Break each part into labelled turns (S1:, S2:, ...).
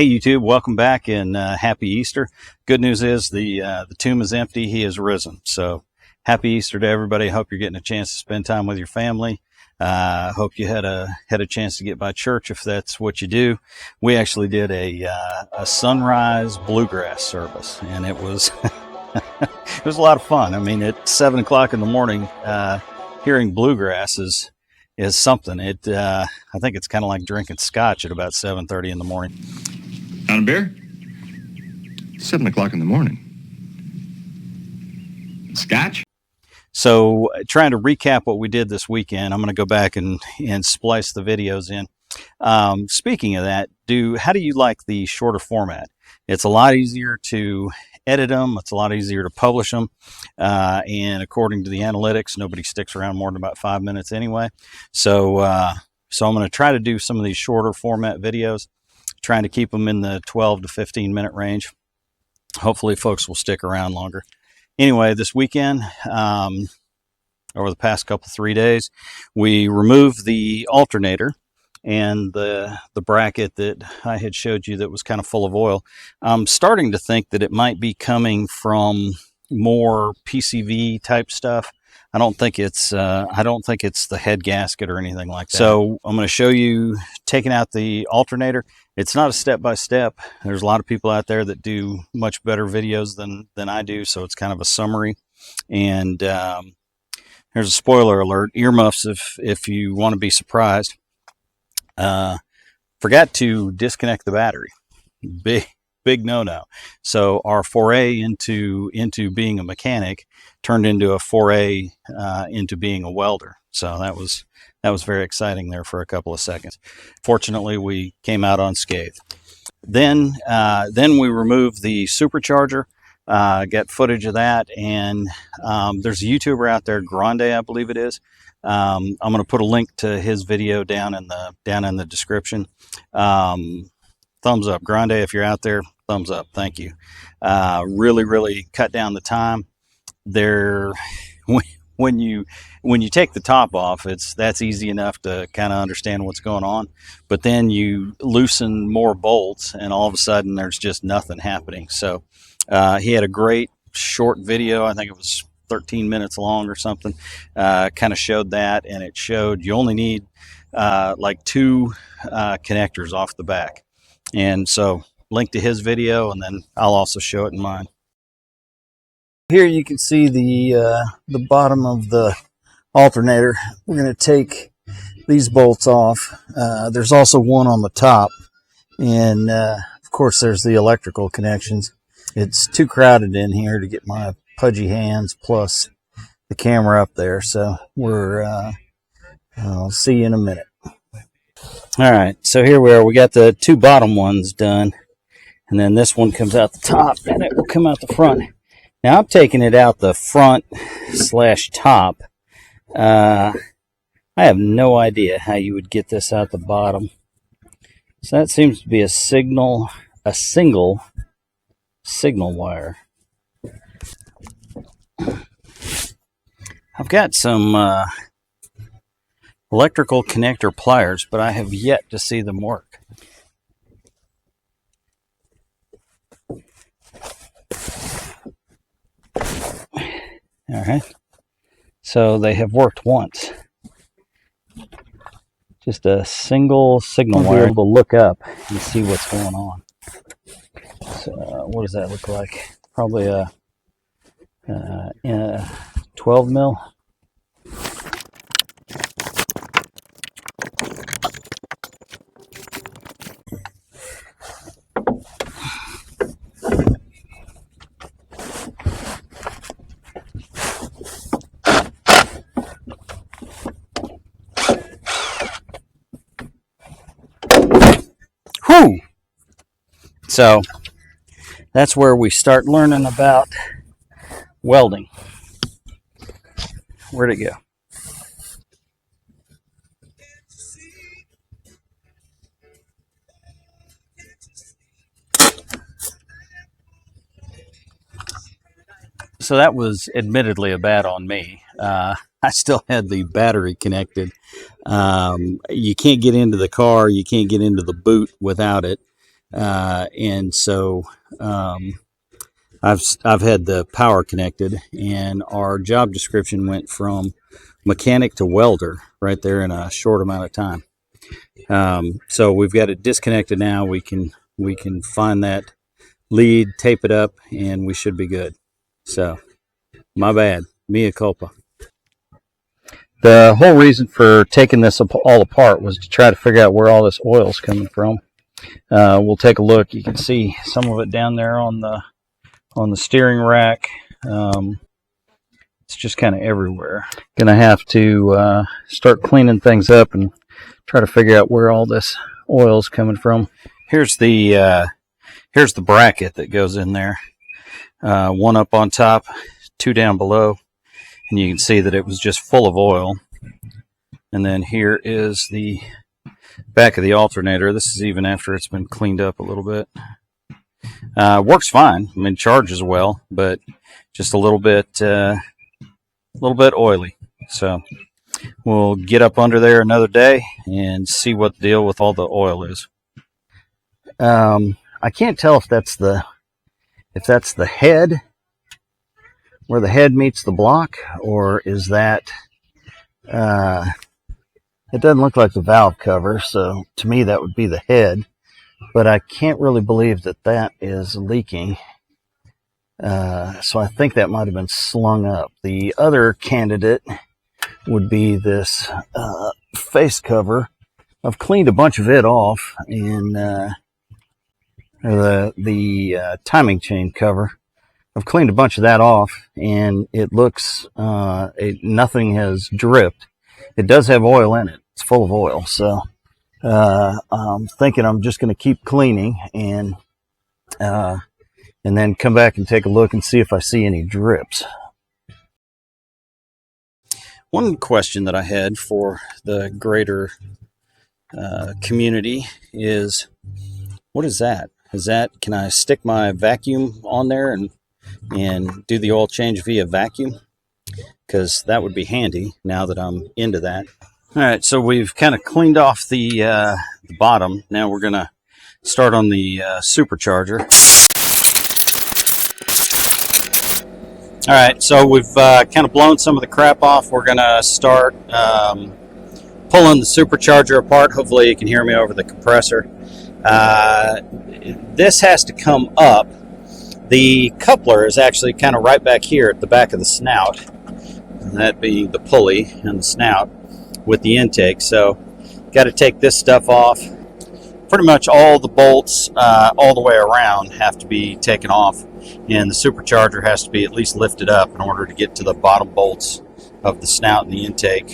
S1: Hey YouTube, welcome back and happy Easter. Good news is the tomb is empty. He is risen. So happy Easter to everybody. Hope you're getting a chance to spend time with your family. Hope you had a chance to get by church if that's what you do. We actually did a sunrise bluegrass service, and it was it was a lot of fun. I mean, at 7 o'clock in the morning, hearing bluegrass is something. I think it's kind of like drinking scotch at about 7:30 in the morning.
S2: On a beer? 7 o'clock in the morning. Scotch?
S1: So trying to recap what we did this weekend, I'm going to go back and splice the videos in. Speaking of that, how do you like the shorter format? It's a lot easier to edit them. It's a lot easier to publish them. And according to the analytics, nobody sticks around more than about 5 minutes anyway. So I'm going to try to do some of these shorter format videos, trying to keep them in the 12 to 15 minute range. Hopefully folks will stick around longer. Anyway, this weekend, over the past 3 days, we removed the alternator and the bracket that I had showed you that was kind of full of oil. I'm starting to think that it might be coming from more PCV type stuff. I don't think it's the head gasket or anything like that. So I'm going to show you taking out the alternator. It's not a step-by-step. There's a lot of people out there that do much better videos than I do, so it's kind of a summary. And there's a spoiler alert, earmuffs if you want to be surprised. Forgot to disconnect the battery. Big no-no. So our foray into being a mechanic turned into a foray into being a welder. So that was very exciting there for a couple of seconds. Fortunately, we came out unscathed. Then we removed the supercharger. Got footage of that, and there's a YouTuber out there, Grande, I believe it is. I'm going to put a link to his video down in the description. Thumbs up, Grande, if you're out there. Thumbs up, thank you. Really cut down the time there. When you take the top off, that's easy enough to kind of understand what's going on. But then you loosen more bolts, and all of a sudden there's just nothing happening. So he had a great short video. I think it was 13 minutes long or something. Kind of showed that, and it showed you only need like 2 connectors off the back. And so link to his video, and then I'll also show it in mine. Here you can see the bottom of the alternator. We're going to take these bolts off. There's also one on the top, and of course there's the electrical connections. It's too crowded in here to get my pudgy hands plus the camera up there, so I'll see you in a minute. All right, so here we are. We got the 2 bottom ones done, and then this one comes out the top, and it will come out the front. Now I'm taking it out the front / top. I have no idea how you would get this out the bottom. So that seems to be a single signal wire. I've got some electrical connector pliers, but I have yet to see them work. All right, so they have worked once. Just a single signal wire. Be able to look up and see what's going on. So what does that look like? Probably a 12 mil. Whew! So that's where we start learning about welding. Where'd it go? So that was admittedly a bad on me. I still had the battery connected. You can't get into the car. You can't get into the boot without it. And so I've had the power connected, and our job description went from mechanic to welder right there in a short amount of time. So we've got it disconnected now. We can find that lead, tape it up, and we should be good. So my bad, mea culpa. The whole reason for taking this all apart was to try to figure out where all this oil is coming from. We'll take a look. You can see some of it down there on the steering rack. It's just kind of everywhere. Gonna have to start cleaning things up and try to figure out where all this oil is coming from. Here's the bracket that goes in there. One up on top, two down below, and you can see that it was just full of oil. And then here is the back of the alternator. This is even after it's been cleaned up a little bit. Works fine. I mean, charges well, but just a little bit oily. So we'll get up under there another day and see what the deal with all the oil is. I can't tell if that's the head, where the head meets the block, or is that it doesn't look like the valve cover, so to me that would be the head, but I can't really believe that is leaking. So I think that might have been slung up. The other candidate would be this face cover. I've cleaned a bunch of it off, and the timing chain cover. I've cleaned a bunch of that off, and it looks nothing has dripped. It does have oil in it. It's full of oil, so I'm thinking I'm just going to keep cleaning and then come back and take a look and see if I see any drips. One question that I had for the greater community is, what is that? Can I stick my vacuum on there and do the oil change via vacuum? Because that would be handy now that I'm into that. All right, so we've kind of cleaned off the bottom. Now we're going to start on the supercharger. All right, so we've kind of blown some of the crap off. We're going to start pulling the supercharger apart. Hopefully you can hear me over the compressor. This has to come up. The coupler is actually kind of right back here at the back of the snout, and that being the pulley and the snout with the intake. So got to take this stuff off. Pretty much all the bolts all the way around have to be taken off, and the supercharger has to be at least lifted up in order to get to the bottom bolts of the snout and the intake.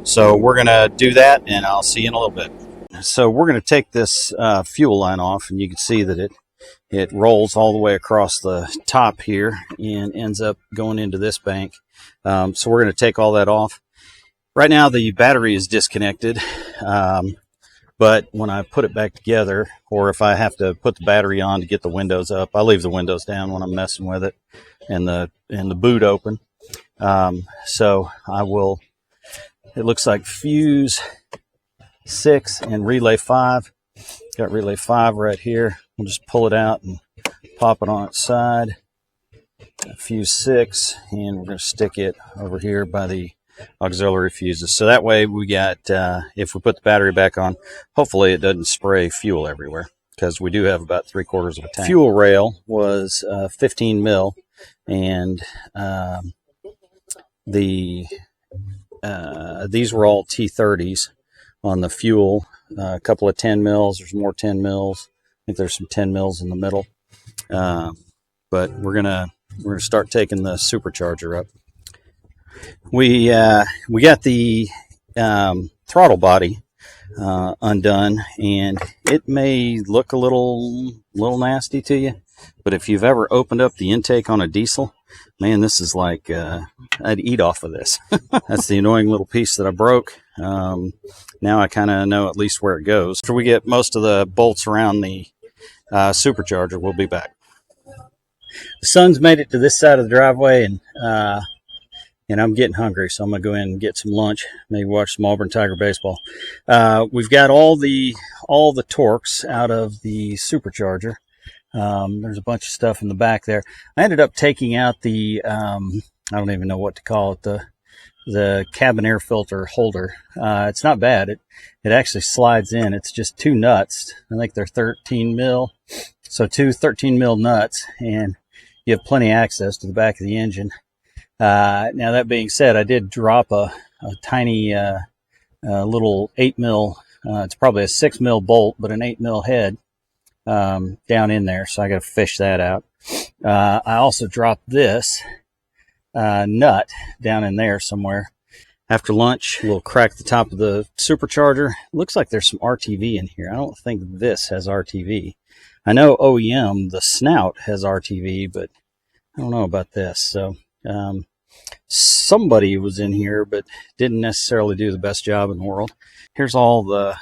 S1: So we're going to do that, and I'll see you in a little bit. So we're going to take this fuel line off, and you can see that it rolls all the way across the top here and ends up going into this bank. So we're going to take all that off. Right now the battery is disconnected, but when I put it back together, or if I have to put the battery on to get the windows up, I leave the windows down when I'm messing with it, and the boot open. So I will, it looks like fuse 6 and relay 5. Got relay 5 right here. We'll just pull it out and pop it on its side. Fuse 6, and we're going to stick it over here by the auxiliary fuses. So that way we got, if we put the battery back on, hopefully it doesn't spray fuel everywhere, because we do have about 3/4 of a tank. Fuel rail was 15 mil, and these were all T30s on the fuel. A couple of 10 mils. There's more 10 mils. I think there's some 10 mils in the middle. But we're gonna start taking the supercharger up. We got the throttle body undone, and it may look a little nasty to you, but if you've ever opened up the intake on a diesel, man, this is like I'd eat off of this. That's the annoying little piece that I broke. Now I kind of know at least where it goes. After we get most of the bolts around the supercharger, we'll be back. The sun's made it to this side of the driveway, and and I'm getting hungry, so I'm gonna go in and get some lunch, maybe watch some Auburn Tiger baseball. We've got all the torques out of the supercharger. There's a bunch of stuff in the back there. I ended up taking out the I don't even know what to call it, the cabin air filter holder. It's not bad. It actually slides in. It's just two nuts. I think they're 13 mil. So two 13 mil nuts, and you have plenty of access to the back of the engine. Now that being said, I did drop a tiny little 8 mil. It's probably a 6 mil bolt, but an 8 mil head down in there. So I got to fish that out. I also dropped this nut down in there somewhere. After lunch, we'll crack the top of the supercharger. Looks like there's some RTV in here. I don't think this has RTV. I know OEM, the snout has RTV, but I don't know about this. So somebody was in here, but didn't necessarily do the best job in the world. Here's all the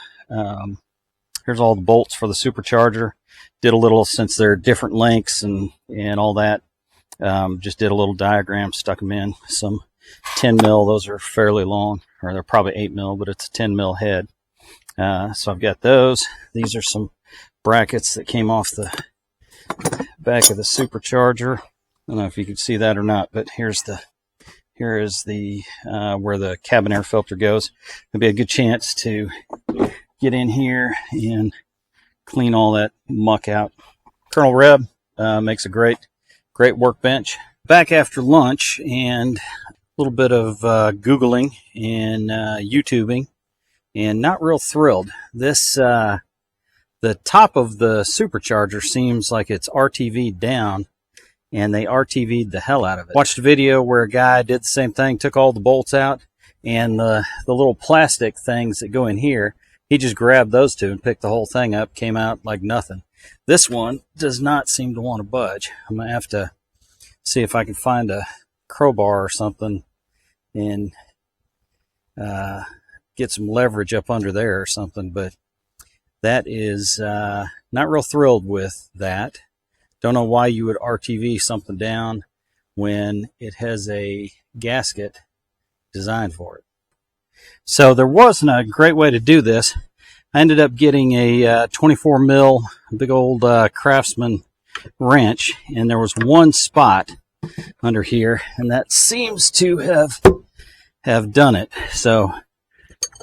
S1: bolts for the supercharger. Did a little, since they're different lengths and all that. Just did a little diagram, stuck them in. Some 10 mil, those are fairly long, or they're probably 8 mil, but it's a 10 mil head. So I've got those. These are some brackets that came off the back of the supercharger. I don't know if you can see that or not, but here is the where the cabin air filter goes. It'll be a good chance to get in here and clean all that muck out. Colonel Reb makes a great workbench. Back after lunch and a little bit of Googling and YouTubing, and not real thrilled. This the top of the supercharger seems like it's RTV'd down, and they RTV'd the hell out of it. Watched a video where a guy did the same thing, took all the bolts out, and the little plastic things that go in here, he just grabbed those two and picked the whole thing up, came out like nothing. This one does not seem to want to budge. I'm going to have to see if I can find a crowbar or something and get some leverage up under there or something, but that is not real thrilled with that. Don't know why you would RTV something down when it has a gasket designed for it. So there wasn't a great way to do this. I ended up getting a 24 mil big old Craftsman wrench, and there was one spot under here, and that seems to have done it. So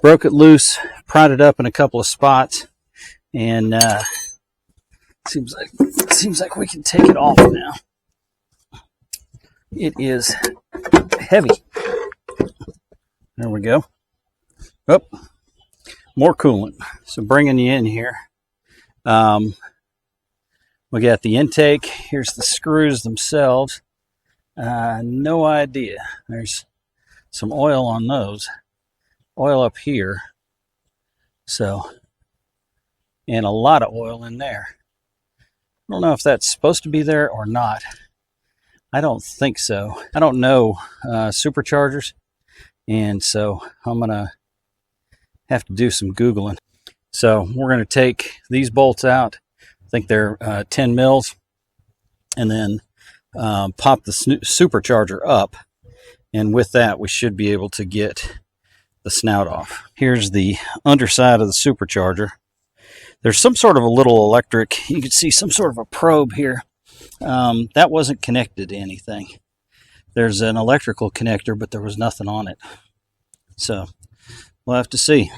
S1: broke it loose, pried it up in a couple of spots, and seems like we can take it off now. It is heavy. There we go. Oh, more coolant. So bringing you in here. We got the intake. Here's the screws themselves. No idea. There's some oil on those. Oil up here. So, and a lot of oil in there. I don't know if that's supposed to be there or not. I don't think so. I don't know superchargers, and so I'm gonna have to do some Googling. So we're gonna take these bolts out. I think they're 10 mils, and then pop the supercharger up, and with that we should be able to get the snout off. Here's the underside of the supercharger. There's some sort of a little electric, you can see some sort of a probe here. That wasn't connected to anything. There's an electrical connector, but there was nothing on it. So we'll have to see.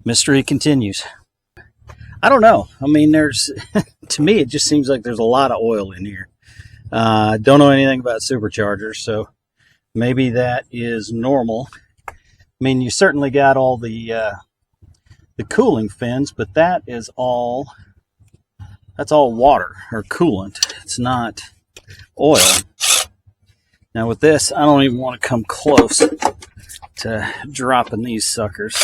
S1: Mystery continues. I don't know. I mean, there's, to me, it just seems like there's a lot of oil in here. Don't know anything about superchargers, so maybe that is normal. I mean, you certainly got all the cooling fins, but that is all, that's all water or coolant. It's not oil. Now with this, I don't even want to come close to dropping these suckers.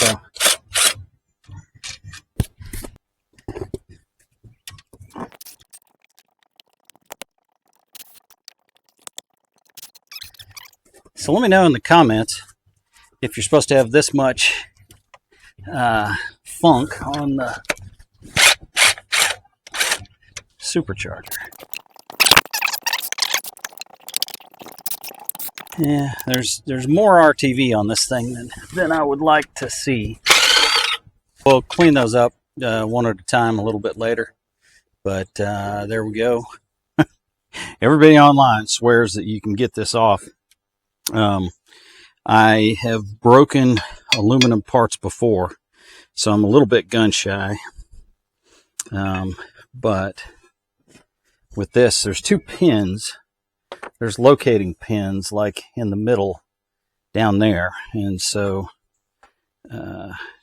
S1: So let me know in the comments if you're supposed to have this much funk on the supercharger. Yeah, there's more RTV on this thing than I would like to see. We'll clean those up one at a time a little bit later. But there we go. Everybody online swears that you can get this off. I have broken aluminum parts before, so I'm a little bit gun shy. But with this, there's two pins. There's locating pins like in the middle down there. And so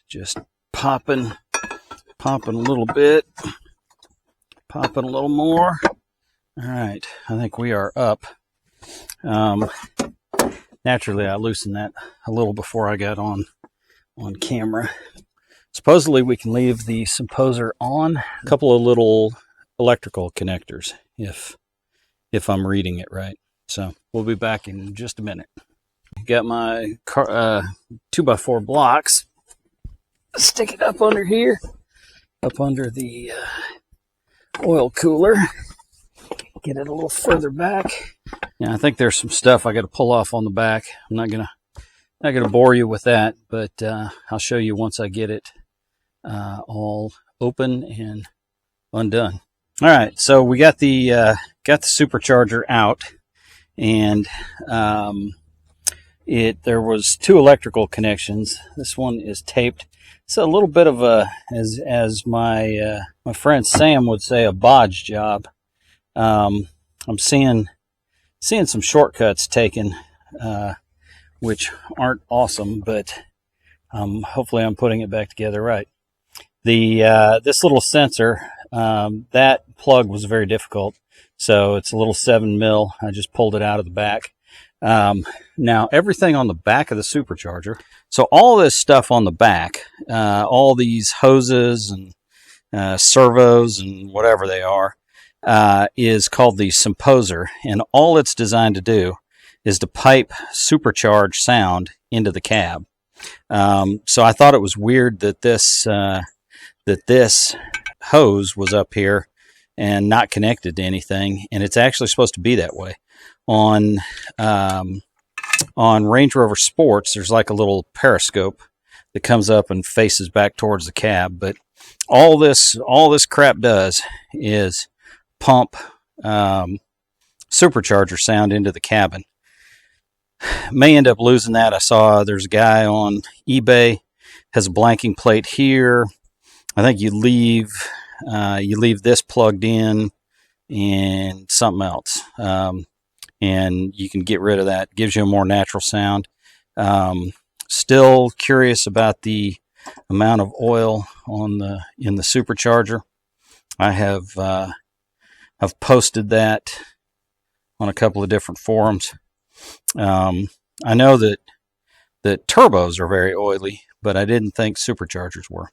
S1: just popping a little bit, popping a little more. All right, I think we are up. Naturally, I loosened that a little before I got on camera. Supposedly, we can leave the Supercharger on. A couple of little electrical connectors, if I'm reading it right. So we'll be back in just a minute. Got my 2x4 blocks. Stick it up under here, up under the oil cooler. Get it a little further back. Yeah, I think there's some stuff I got to pull off on the back. I'm not gonna bore you with that, but I'll show you once I get it all open and undone. All right, so we got the Supercharger out, and there was two electrical connections. This one is taped. It's a little bit of a, as my friend Sam would say, a bodge job. I'm seeing some shortcuts taken, which aren't awesome, but hopefully I'm putting it back together right. This little sensor, that plug was very difficult, so it's a little 7 mil. I just pulled it out of the back. Now everything on the back of the Supercharger, so all this stuff on the back, all these hoses and servos and whatever they are, is called the Supercharger, and all it's designed to do is to pipe supercharged sound into the cab. So I thought it was weird that this hose was up here and not connected to anything, and it's actually supposed to be that way. On Range Rover Sports, there's like a little periscope that comes up and faces back towards the cab, but all this crap does is pump supercharger sound into the cabin. May end up losing that. I saw there's a guy on eBay has a blanking plate here. I think you leave this plugged in and something else, and you can get rid of that. It gives you a more natural sound. Still curious about the amount of oil in the Supercharger. I have I've posted that on a couple of different forums. I know that turbos are very oily, but I didn't think Superchargers were.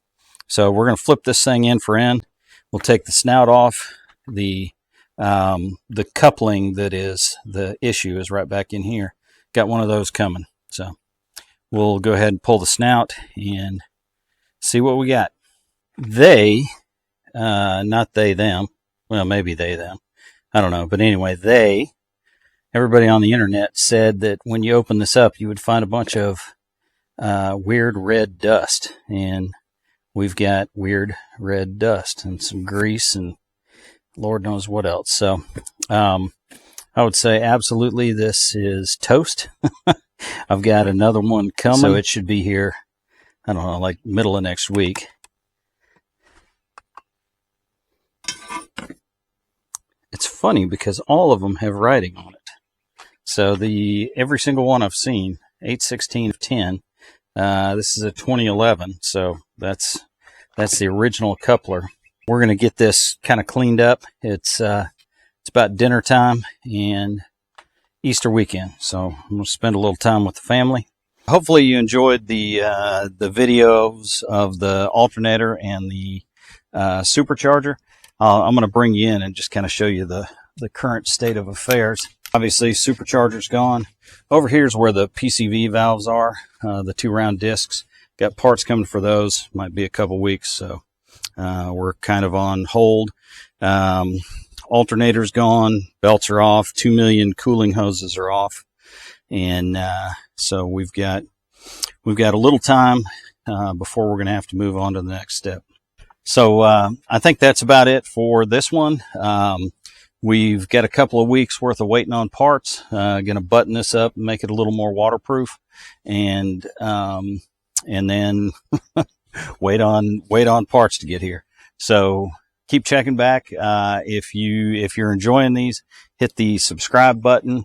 S1: So we're going to flip this thing in for end. We'll take the snout off. The coupling that is the issue is right back in here. Got one of those coming. So we'll go ahead and pull the snout and see what we got. Not they, them. Well, maybe they, them. I don't know. But anyway, everybody on the internet said that when you open this up, you would find a bunch of weird red dust. And we've got weird red dust and some grease and Lord knows what else. So I would say absolutely this is toast. I've got another one coming. So it should be here, I don't know, like middle of next week. It's funny because all of them have writing on it. So every single one I've seen, 8/16 of 10. This is a 2011, so that's the original coupler. We're going to get this kind of cleaned up. It's about dinner time and Easter weekend, so I'm going to spend a little time with the family. Hopefully you enjoyed the videos of the alternator and the Supercharger. I'm going to bring you in and just kind of show you the current state of affairs. Obviously, Supercharger's gone. Over here is where the PCV valves are, the 2 round discs. Got parts coming for those. Might be a couple weeks, so we're kind of on hold. Alternator's gone. Belts are off. 2 million cooling hoses are off. And so we've got a little time before we're going to have to move on to the next step. So I think that's about it for this one. We've got a couple of weeks worth of waiting on parts. Going to button this up and make it a little more waterproof, and then wait on parts to get here. So keep checking back. If you're enjoying these, hit the subscribe button.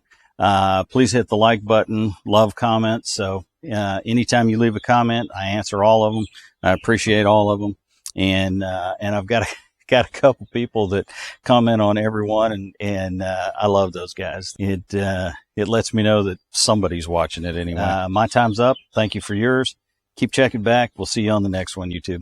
S1: Please hit the like button. Love comments. So anytime you leave a comment, I answer all of them. I appreciate all of them. And I've got a couple people that comment on every one, and I love those guys. It lets me know that somebody's watching it anyway. My time's up. Thank you for yours. Keep checking back. We'll see you on the next one, YouTube.